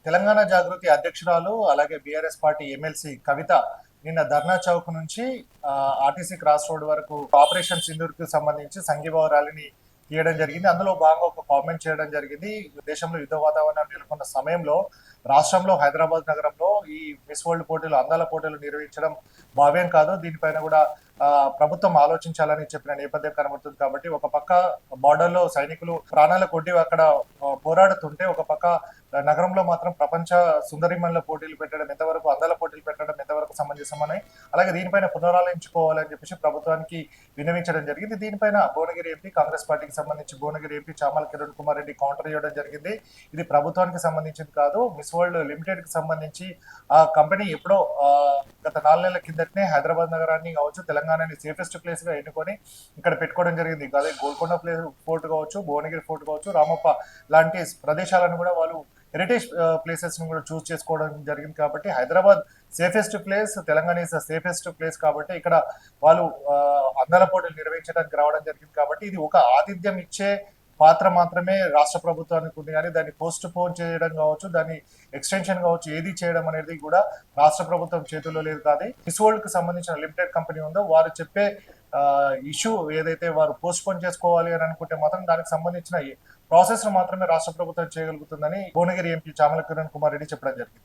తెలంగాణ జాగృతి అధ్యక్షురాలు అలాగే BRS party MLC కవిత నిన్న ధర్నా చౌక్ నుంచి ఆర్టీసీ క్రాస్ రోడ్ వరకు ఆపరేషన్ సింధూర్ కు సంబంధించి సంఘీభావ ర్యాలీని తీయడం జరిగింది. అందులో భాగంగా ఒక కామెంట్ చేయడం జరిగింది. దేశంలో యుద్ధ వాతావరణం నెలకొన్న సమయంలో రాష్ట్రంలో హైదరాబాద్ నగరంలో ఈ మిస్ వరల్డ్ పోటీలు, అందాల పోటీలు నిర్వహించడం భావ్యం కాదు. దీనిపైన కూడా ప్రభుత్వం ఆలోచించాలని చెప్పిన నేపథ్యం కనబడుతుంది. కాబట్టి ఒక పక్క బార్డర్ లో సైనికులు ప్రాణాలకు కొద్ది అక్కడ పోరాడుతుంటే, ఒక పక్క నగరంలో మాత్రం ప్రపంచ సుందరిమణుల పోటీలు పెట్టడం ఎంతవరకు, అందాల పోటీలు పెట్టడం ఎంతవరకు సమంజసమని, అలాగే దీనిపైన పునరాలోచించుకోవాలని చెప్పేసి ప్రభుత్వానికి విన్నవించడం జరిగింది. దీనిపైన భువనగిరి ఎంపీ, కాంగ్రెస్ పార్టీకి సంబంధించి భువనగిరి ఎంపీ చామల కిరణ్ కుమార్ రెడ్డి కౌంటర్ ఇవ్వడం జరిగింది. ఇది ప్రభుత్వానికి సంబంధించింది కాదు, మిస్ వరల్డ్ లిమిటెడ్ కి సంబంధించి ఆ కంపెనీ ఎప్పుడో గత 4 నెలల కిందటనే హైదరాబాద్ నగరాన్ని కావచ్చు, తెలంగాణని సేఫెస్ట్ ప్లేస్ గా ఎన్నుకొని ఇక్కడ పెట్టుకోవడం జరిగింది. అదే గోల్కొండ ఫోర్ట్ కావచ్చు, భువనగిరి ఫోర్ట్ కావచ్చు, రామప్ప లాంటి ప్రదేశాలను కూడా వాళ్ళు హెరిటేజ్ ప్లేసెస్ ను కూడా చూస్ చేసుకోవడం జరిగింది. కాబట్టి Hyderabad safest place, Telangana is safest place. కాబట్టి ఇక్కడ వాళ్ళు అందాల పోటీలు నిర్వహించడానికి రావడం జరిగింది. కాబట్టి ఇది ఒక ఆతిథ్యం ఇచ్చే పాత్ర మాత్రమే రాష్ట్ర ప్రభుత్వానికి ఉంది, కానీ దాన్ని పోస్ట్ పోన్ చేయడం కావచ్చు, దాన్ని ఎక్స్టెన్షన్ కావచ్చు, ఏది చేయడం అనేది కూడా రాష్ట్ర ప్రభుత్వం చేతుల్లో లేదు. కాదు, మిస్ వరల్డ్ కి సంబంధించిన లిమిటెడ్ కంపెనీ ఉందో వారు చెప్పే ఇష్యూ ఏదైతే వారు పోస్ట్ పోన్ చేసుకోవాలి అని అనుకుంటే మాత్రం దానికి సంబంధించిన ప్రాసెస్ ను మాత్రమే రాష్ట్ర ప్రభుత్వం చేయగలుగుతుందని భువనగిరి ఎంపీ చామల కిరణ్ కుమార్ రెడ్డి చెప్పడం జరిగింది.